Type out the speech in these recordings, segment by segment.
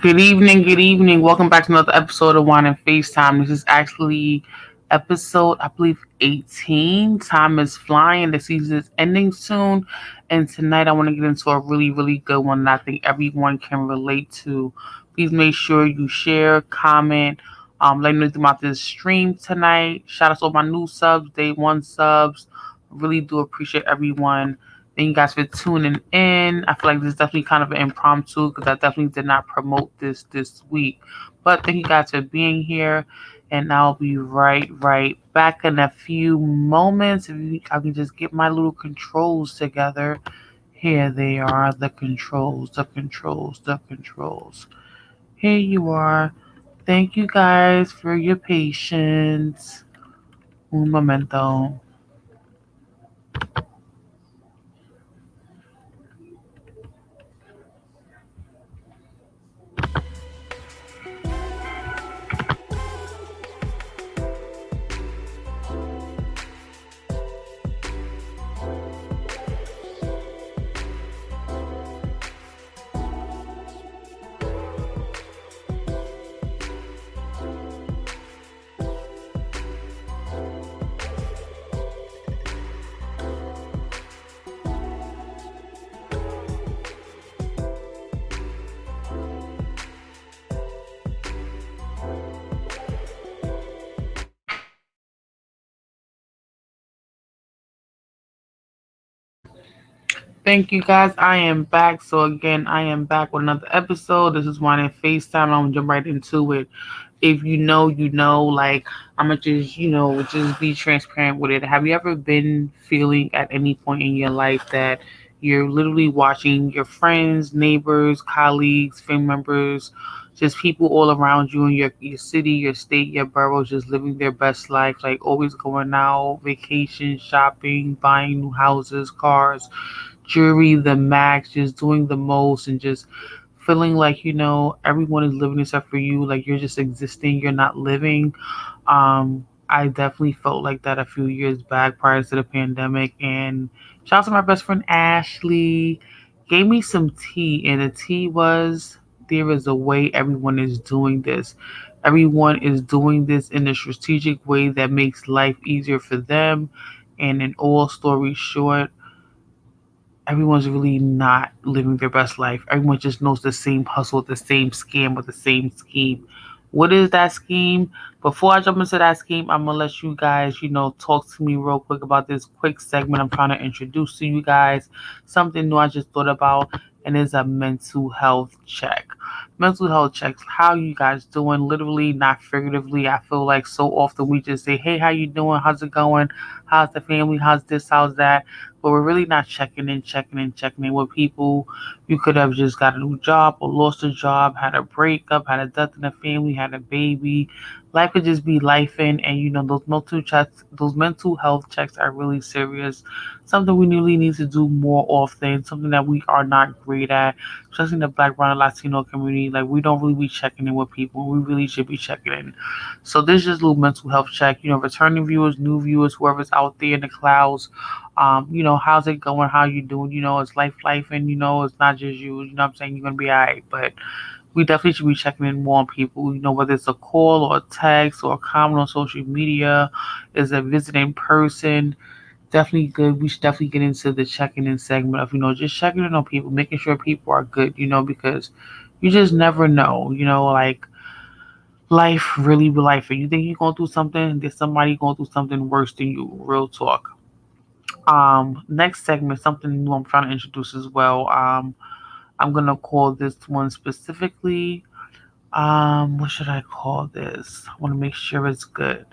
Good evening, good evening. Welcome back to another episode of Wine and FaceTime. This is actually episode, I believe, 18. Time is flying. The season is ending soon. And tonight I want to get into a really, really good one that I think everyone can relate to. Please make sure you share, comment, let me know about this stream tonight. Shout out to all my new subs, day one subs. Really do appreciate everyone. Thank you guys for tuning in. I feel like this is definitely kind of an impromptu because I definitely did not promote this week. But thank you guys for being here. And I'll be right back in a few moments. I can just get my little controls together. Here they are, the controls, the controls, the controls. Here you are. Thank you guys for your patience. Un momento. Thank you guys. I am back. So again, I am back with another episode. This is Wine and FaceTime. I'm gonna jump right into it. If you know, you know. Like I'm gonna just, just be transparent with it. Have you ever been feeling at any point in your life that you're literally watching your friends, neighbors, colleagues, family members, just people all around you in your city, your state, your borough, just living their best life, like always going out, vacation, shopping, buying new houses, cars, jewelry, the max, just doing the most, and just feeling like everyone is living except for you, like you're just existing, you're not living. I definitely felt like that a few years back prior to the pandemic. And shout out to my best friend Ashley, gave me some tea, and the tea was, there is a way everyone is doing this. Everyone is doing this in a strategic way that makes life easier for them. And in all stories short, everyone's really not living their best life. Everyone just knows the same hustle, the same scam, or the same scheme. What is that scheme? Before I jump into that scheme, I'm gonna let you guys, talk to me real quick about this quick segment I'm trying to introduce to you guys. Something new I just thought about, and it's a mental health check. Mental health checks. How you guys doing? Literally, not figuratively. I feel like so often we just say, "Hey, how you doing? How's it going? How's the family? How's this? How's that?" But we're really not checking in with people. You could have just got a new job or lost a job, had a breakup, had a death in the family, had a baby. Life could just be life and those mental health checks are really serious. Something we really need to do more often. Something that we are not great at, especially in the Black, Brown, and Latino community. Like we don't really be checking in with people. We really should be checking in. So this is just a little mental health check. Returning viewers, new viewers, whoever's out there in the clouds, how's it going? How you doing? It's life, and it's not just you. You know what I'm saying? You're gonna be alright, but we definitely should be checking in more on people. Whether it's a call or a text or a comment on social media, is a visiting person. Definitely good. We should definitely get into the checking in segment of just checking in on people, making sure people are good. Because you just never know. Like life really be life, and you think you're going through something, there's somebody going through something worse than you. Real talk. Next segment, something new I'm trying to introduce as well. I'm gonna call this one specifically. What should I call this? I want to make sure it's good.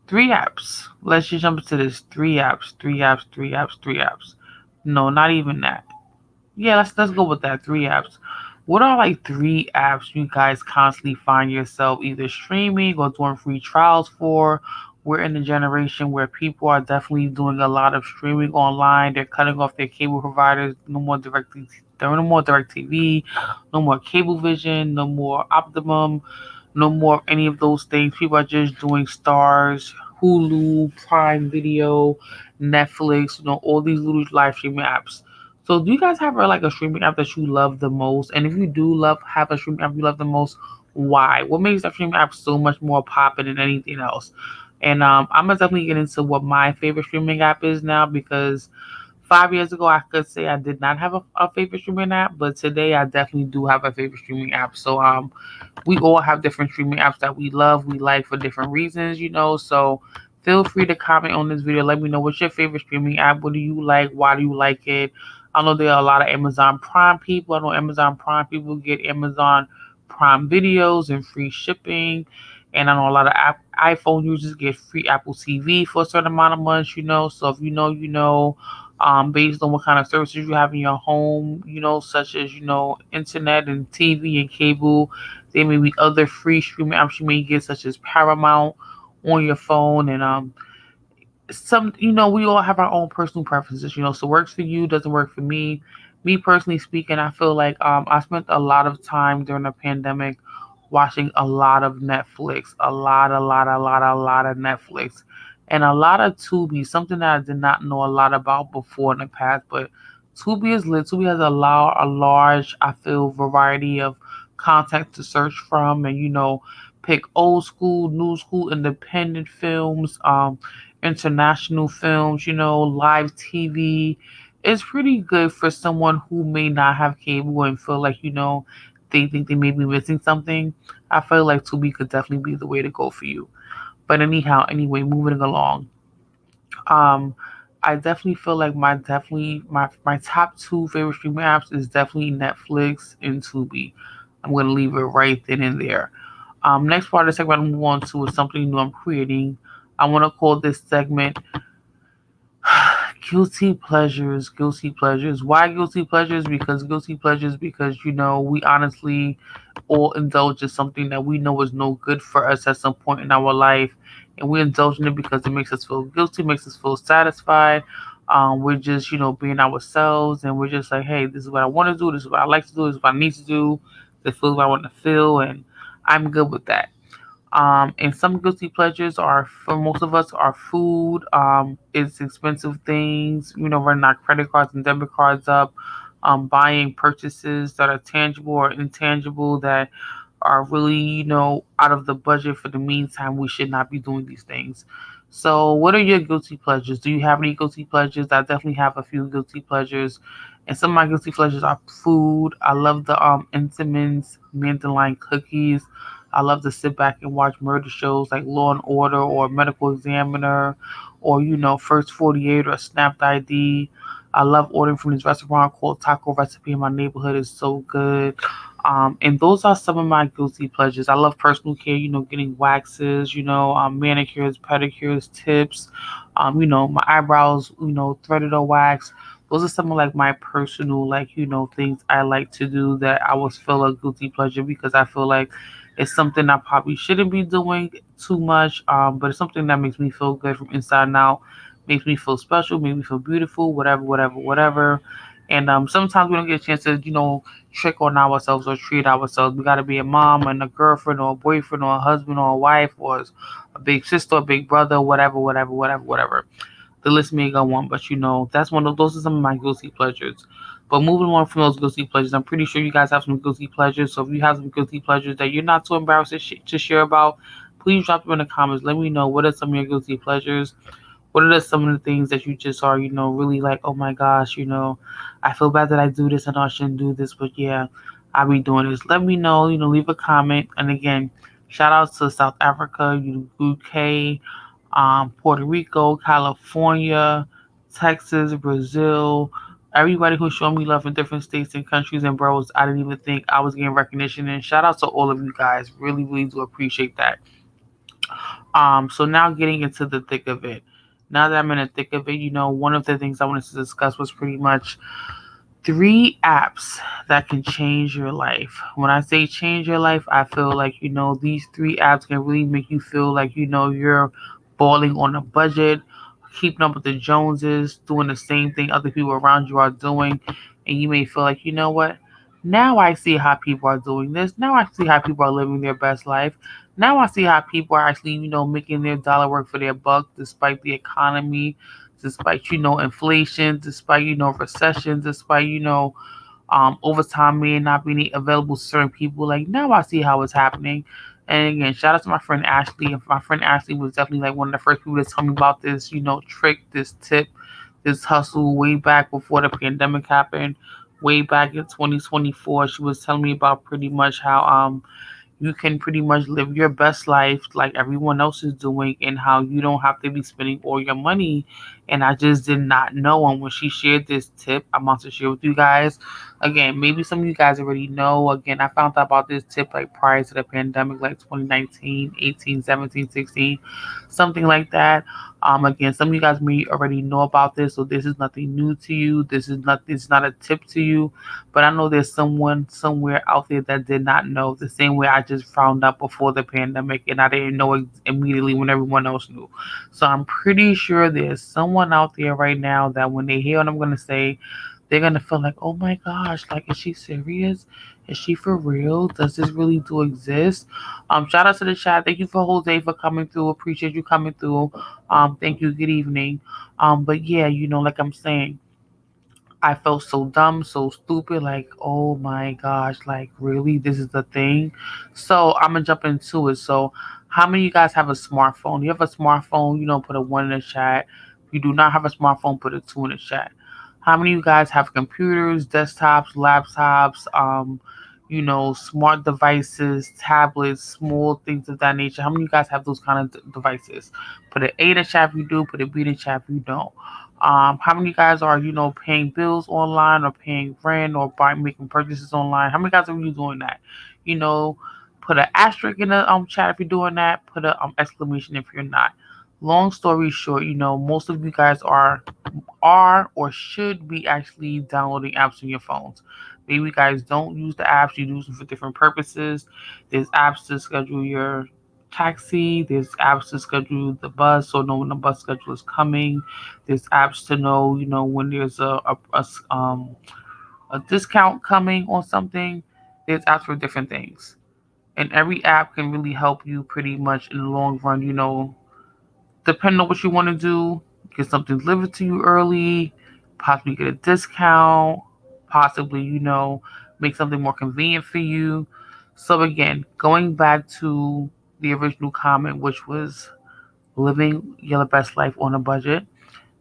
Three apps. Let's just jump into this. Three apps. Three apps. Three apps. Three apps. No, not even that. Yeah, let's go with that. Three apps. What are like three apps you guys constantly find yourself either streaming or doing free trials for? We're in a generation where people are definitely doing a lot of streaming online. They're cutting off their cable providers. No more direct TV, no more cable vision, no more Optimum, no more of any of those things. People are just doing Stars, Hulu, Prime Video, Netflix, all these little live streaming apps. So do you guys have like a streaming app that you love the most? And if you do love have a streaming app you love the most, why? What makes that streaming app so much more popping than anything else? And I'm gonna definitely get into what my favorite streaming app is now because 5 years ago I could say I did not have a favorite streaming app, but today I definitely do have a favorite streaming app. So we all have different streaming apps that we love, we like for different reasons, you know. So feel free to comment on this video. Let me know what's your favorite streaming app. What do you like? Why do you like it? I know there are a lot of Amazon Prime people. I know Amazon Prime people get Amazon Prime videos and free shipping. And I know a lot of iPhone users get free Apple TV for a certain amount of months, you know. So if you know, you know, based on what kind of services you have in your home, you know, such as, you know, internet and TV and cable. There may be other free streaming apps you may get, such as Paramount on your phone. And some, you know, we all have our own personal preferences, you know, so works for you doesn't work for me. Me personally speaking, I feel like I spent a lot of time during the pandemic watching a lot of Netflix, a lot of Netflix, and a lot of Tubi, something that I did not know a lot about before in the past. But Tubi is lit. Tubi has a large, I feel, variety of content to search from, and, you know, pick old school, new school, independent films, international films, you know, live TV. It's pretty good for someone who may not have cable and feel like, you know, they think they may be missing something. I feel like Tubi could definitely be the way to go for you. But anyhow, anyway, moving along. Um, I definitely feel like my top two favorite streaming apps is definitely Netflix and Tubi. I'm gonna leave it right then and there. Next part of the segment I'm move on to is something new I'm creating. I want to call this segment guilty pleasures. Guilty pleasures. Why guilty pleasures? Because guilty pleasures because, you know, we honestly all indulge in something that we know is no good for us at some point in our life, and we indulge in it because it makes us feel guilty, makes us feel satisfied. We're just, you know, being ourselves, and we're just like, hey, this is what I want to do, this is what I like to do, this is what I need to do, this feels what I want to feel, and I'm good with that. And some guilty pleasures are, for most of us, are food. It's expensive things, you know, running our credit cards and debit cards up, buying purchases that are tangible or intangible that are really, you know, out of the budget for the meantime. We should not be doing these things. So, what are your guilty pleasures? Do you have any guilty pleasures? I definitely have a few guilty pleasures. And some of my guilty pleasures are food. I love the Entenmann's Mandalay cookies. I love to sit back and watch murder shows like Law and Order or Medical Examiner or, you know, First 48 or Snapped ID. I love ordering from this restaurant called Taco Recipe in my neighborhood. It's so good. And those are some of my guilty pleasures. I love personal care, you know, getting waxes, you know, manicures, pedicures, tips, you know, my eyebrows, you know, threaded or waxed. Those are some of like my personal, like, you know, things I like to do that I always feel a guilty pleasure because I feel like it's something I probably shouldn't be doing too much, but it's something that makes me feel good from inside and out, makes me feel special, makes me feel beautiful, whatever, whatever, whatever. And sometimes we don't get a chance to, you know, trick on ourselves or treat ourselves. We got to be a mom and a girlfriend or a boyfriend or a husband or a wife or a big sister, a big brother, whatever, whatever, whatever, whatever. The list may go on, but, you know, that's one of those are some of my guilty pleasures. But moving on from those guilty pleasures, I'm pretty sure you guys have some guilty pleasures. So if you have some guilty pleasures that you're not too embarrassed to share about, please drop them in the comments. Let me know what are some of your guilty pleasures. What are some of the things that you just are, you know, really like, oh my gosh, you know, I feel bad that I do this and I shouldn't do this, but yeah, I'll be doing this. Let me know, you know, leave a comment. And again, shout out to South Africa, UK, Puerto Rico, California, Texas, Brazil, everybody who's showing me love in different states and countries and boroughs. I didn't even think I was getting recognition. And shout out to all of you guys. Really, really do appreciate that. So now getting into the thick of it. Now that I'm in the thick of it, you know, one of the things I wanted to discuss was pretty much 3 apps that can change your life. When I say change your life, I feel like, you know, these 3 apps can really make you feel like, you know, you're balling on a budget, keeping up with the Joneses, doing the same thing other people around you are doing. And you may feel like, you know what? Now I see how people are doing this. Now I see how people are living their best life. Now I see how people are actually, you know, making their dollar work for their buck despite the economy, despite inflation, despite recession, despite overtime may not be available to certain people. Like now I see how it's happening. And again, shout out to my friend Ashley. My friend Ashley was definitely like one of the first people to tell me about this, trick, this tip, this hustle way back before the pandemic happened. Way back in 2024, she was telling me about pretty much how you can pretty much live your best life like everyone else is doing, and how you don't have to be spending all your money. And I just did not know. And when she shared this tip, I'm about to share with you guys. Again, maybe some of you guys already know. Again, I found out about this tip like prior to the pandemic, like 2019, 18, 17, 16, something like that. Again, some of you guys may already know about this, so this is nothing new to you. It's not a tip to you, but I know there's someone somewhere out there that did not know, the same way I just found out before the pandemic and I didn't know immediately when everyone else knew. So I'm pretty sure there's someone out there right now that when they hear what I'm going to say, they're going to feel like, oh my gosh, like, is she serious? Is she for real? Does this really do exist? Shout out to the chat. Thank you for Jose for coming through. Appreciate you coming through. Thank you. Good evening. But yeah, like I'm saying, I felt so dumb, so stupid, like, oh my gosh, like, really, this is the thing. So I'm gonna jump into it. So, how many of you guys have a smartphone? You have a smartphone, put a one in the chat. If you do not have a smartphone, put a two in the chat. How many of you guys have computers, desktops, laptops, smart devices, tablets, small things of that nature? How many of you guys have those kind of devices? Put an A in the chat if you do, put a B in the chat if you don't. How many guys are, paying bills online or paying rent or making purchases online? How many guys are you doing that? You know, put an asterisk in the chat if you're doing that. Put a exclamation if you're not. Long story short, most of you guys are or should be actually downloading apps on your phones. Maybe you guys don't use the apps, you use them for different purposes. There's apps to schedule your taxi, there's apps to schedule the bus so know when the bus schedule is coming. There's apps to know, when there's a discount coming on something. There's apps for different things. And every app can really help you pretty much in the long run, depending on what you want to do, get something delivered to you early, possibly get a discount, possibly, make something more convenient for you. So again, going back to the original comment, which was living your best life on a budget,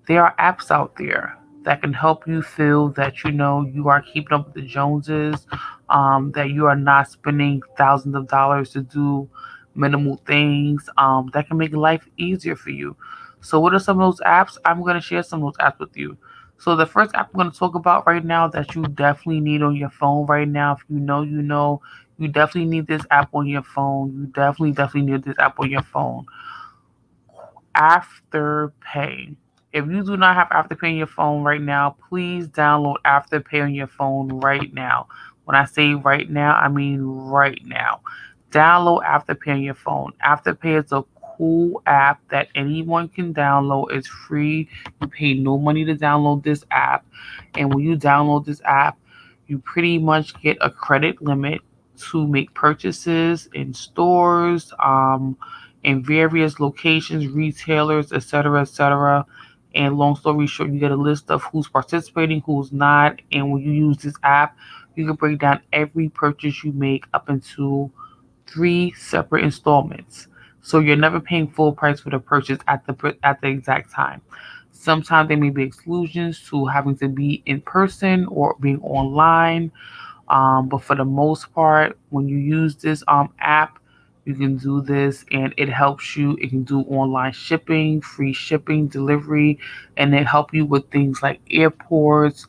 there are apps out there that can help you feel that you are keeping up with the Joneses, that you are not spending thousands of dollars to do minimal things, that can make life easier for you. So, what are some of those apps? I'm going to share some of those apps with you. So, the first app I'm going to talk about right now that you definitely need on your phone right now, if you definitely need this app on your phone. You definitely need this app on your phone. Afterpay. If you do not have Afterpay on your phone right now, please download Afterpay on your phone right now. When I say right now, I mean right now. Download Afterpay on your phone. Afterpay is a cool app that anyone can download. It's free. You pay no money to download this app. And when you download this app, you pretty much get a credit limit to make purchases in stores, in various locations, retailers, etc., etc. And long story short, you get a list of who's participating, who's not. And when you use this app, you can break down every purchase you make up into 3 separate installments. So you're never paying full price for the purchase at the exact time. Sometimes there may be exclusions to having to be in person or being online. But for the most part, when you use this app, you can do this and it helps you. It can do online shipping, free shipping, delivery, and it help you with things like airports,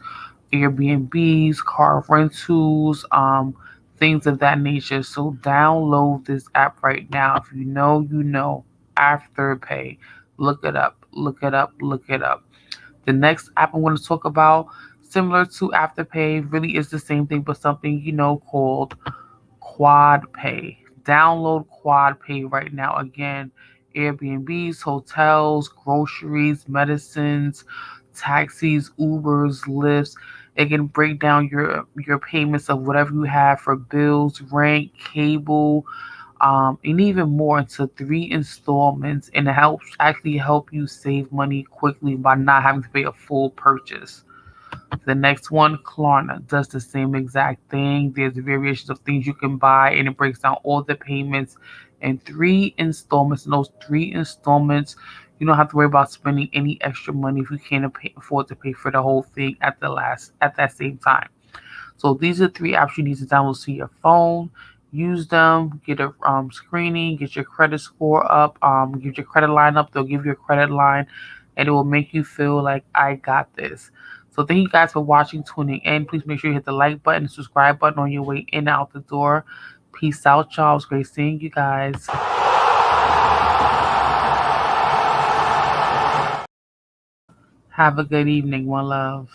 Airbnbs, car rentals, things of that nature. So download this app right now. If you know, you know. Afterpay. Look it up. Look it up. Look it up. The next app I'm going to talk about, similar to Afterpay, really is the same thing, but something called Quad Pay. Download Quad Pay right now. Again, Airbnbs, hotels, groceries, medicines, taxis, Ubers, Lyfts. It can break down your payments of whatever you have for bills, rent, cable, and even more into 3 installments, and it helps actually help you save money quickly by not having to pay a full purchase. The next one, Klarna, does the same exact thing. There's variations of things you can buy, and it breaks down all the payments in 3 installments. And those 3 installments, you don't have to worry about spending any extra money if you can't afford to pay for the whole thing at that same time. So these are 3 apps you need to download to your phone. Use them, get a screening, get your credit score up, get your credit line up. They'll give you a credit line, and it will make you feel like I got this. So thank you guys for watching, tuning in. Please make sure you hit the like button, and subscribe button on your way in and out the door. Peace out, y'all. It's great seeing you guys. Have a good evening. One love.